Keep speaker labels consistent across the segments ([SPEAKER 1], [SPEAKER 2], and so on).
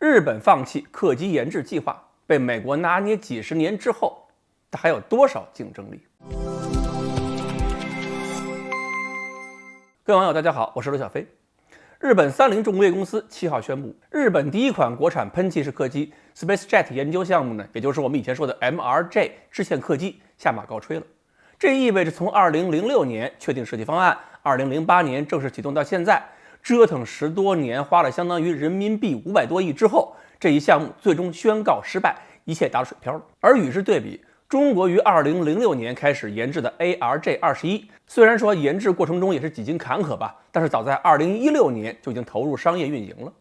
[SPEAKER 1] 日本放弃客机研制计划，被美国拿捏几十年之后，它还有多少竞争力？各位网友，大家好，我是罗小飞。日本三菱重工业公司7号宣布，日本第一款国产喷气式客机 SpaceJet 研究项目呢，也就是我们以前说的 MRJ 支线客机下马高吹了。这意味着从2006年确定设计方案，2008年正式启动到现在，折腾10多年，花了相当于人民币500多亿之后，这一项目最终宣告失败，一切打水漂了。而与之对比，中国于2006年开始研制的 ARJ21，虽然说研制过程中也是几经坎坷吧，但是早在2016年就已经投入商业运营了。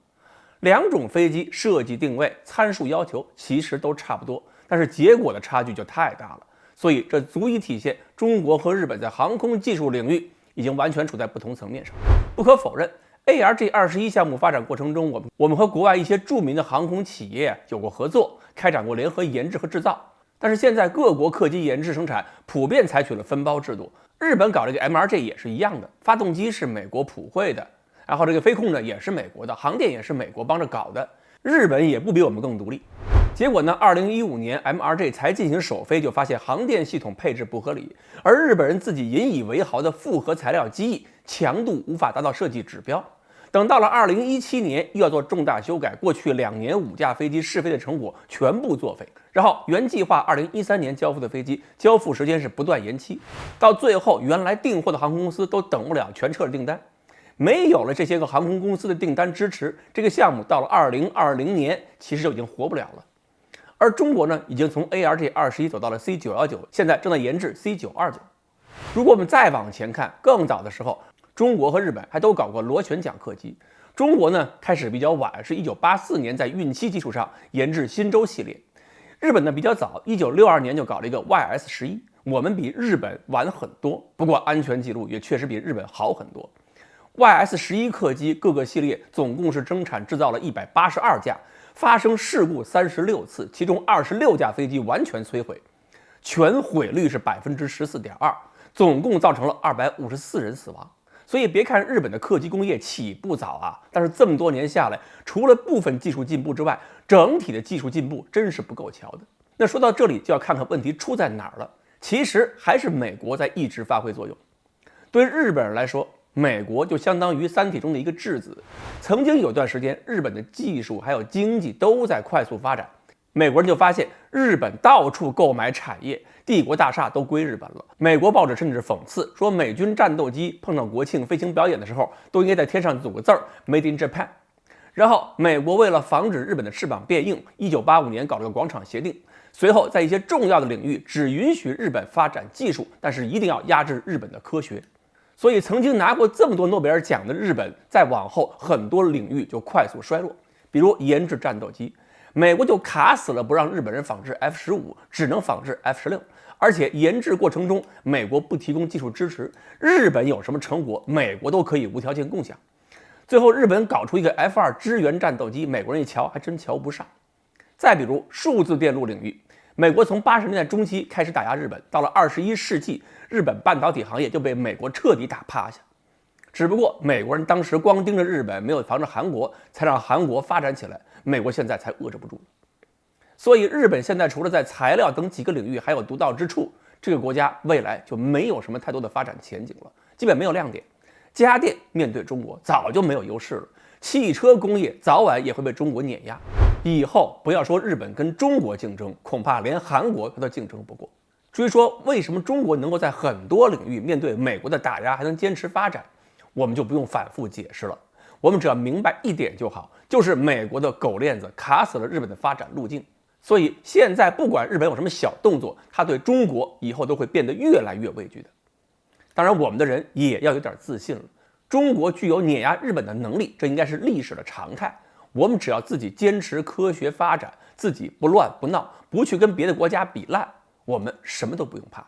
[SPEAKER 1] 两种飞机设计定位、参数要求其实都差不多，但是结果的差距就太大了。所以这足以体现中国和日本在航空技术领域已经完全处在不同层面上。不可否认， ARJ21 项目发展过程中，我们和国外一些著名的航空企业有过合作，开展过联合研制和制造。但是现在各国客机研制生产普遍采取了分包制度，日本搞这个 MRJ 也是一样的，发动机是美国普惠的，然后这个飞控呢也是美国的，航电也是美国帮着搞的，日本也不比我们更独立。结果呢，2015年 MRJ 才进行首飞，就发现航电系统配置不合理，而日本人自己引以为豪的复合材料机翼强度无法达到设计指标。等到了2017年，又要做重大修改，过去2年5架飞机试飞的成果全部作废，然后原计划2013年交付的飞机，交付时间是不断延期，到最后原来订货的航空公司都等不了，全撤了订单。没有了这些个航空公司的订单支持，这个项目到了2020年其实就已经活不了了。而中国呢，已经从 ARJ21 走到了 C919， 现在正在研制 C929。如果我们再往前看，更早的时候，中国和日本还都搞过螺旋桨客机。中国呢开始比较晚，是1984年在运七基础上研制新舟系列。日本呢比较早，1962年就搞了一个 YS11。我们比日本晚很多，不过安全记录也确实比日本好很多。YS11 客机各个系列总共是增产制造了182架，发生事故36次，其中26架飞机完全摧毁，全毁率是14.2%，总共造成了254人死亡。所以别看日本的客机工业起步早啊，但是这么多年下来，除了部分技术进步之外，整体的技术进步真是不够瞧的。那说到这里，就要看看问题出在哪儿了。其实还是美国在一直发挥作用。对日本人来说，美国就相当于三体中的一个质子。曾经有段时间，日本的技术还有经济都在快速发展，美国人就发现日本到处购买产业，帝国大厦都归日本了。美国报纸甚至讽刺说，美军战斗机碰到国庆飞行表演的时候，都应该在天上组个字儿 Made in Japan。然后美国为了防止日本的翅膀变硬，1985年搞了个广场协定，随后在一些重要的领域只允许日本发展技术，但是一定要压制日本的科学。所以曾经拿过这么多诺贝尔奖的日本，再往后很多领域就快速衰落。比如研制战斗机，美国就卡死了不让日本人仿制 F-15，只能仿制 F-16，而且研制过程中美国不提供技术支持，日本有什么成果，美国都可以无条件共享。最后日本搞出一个 F-2支援战斗机，美国人一瞧还真瞧不上。再比如数字电路领域，美国从80年代中期开始打压日本，到了21世纪，日本半导体行业就被美国彻底打趴下。只不过美国人当时光盯着日本，没有防着韩国，才让韩国发展起来，美国现在才遏制不住。所以日本现在除了在材料等几个领域还有独到之处，这个国家未来就没有什么太多的发展前景了，基本没有亮点。家电面对中国早就没有优势了，汽车工业早晚也会被中国碾压。以后不要说日本跟中国竞争，恐怕连韩国它都竞争不过。至于说为什么中国能够在很多领域面对美国的打压还能坚持发展，我们就不用反复解释了。我们只要明白一点就好，就是美国的狗链子卡死了日本的发展路径。所以现在不管日本有什么小动作，他对中国以后都会变得越来越畏惧的。当然我们的人也要有点自信了，中国具有碾压日本的能力，这应该是历史的常态。我们只要自己坚持科学发展，自己不乱不闹，不去跟别的国家比烂，我们什么都不用怕。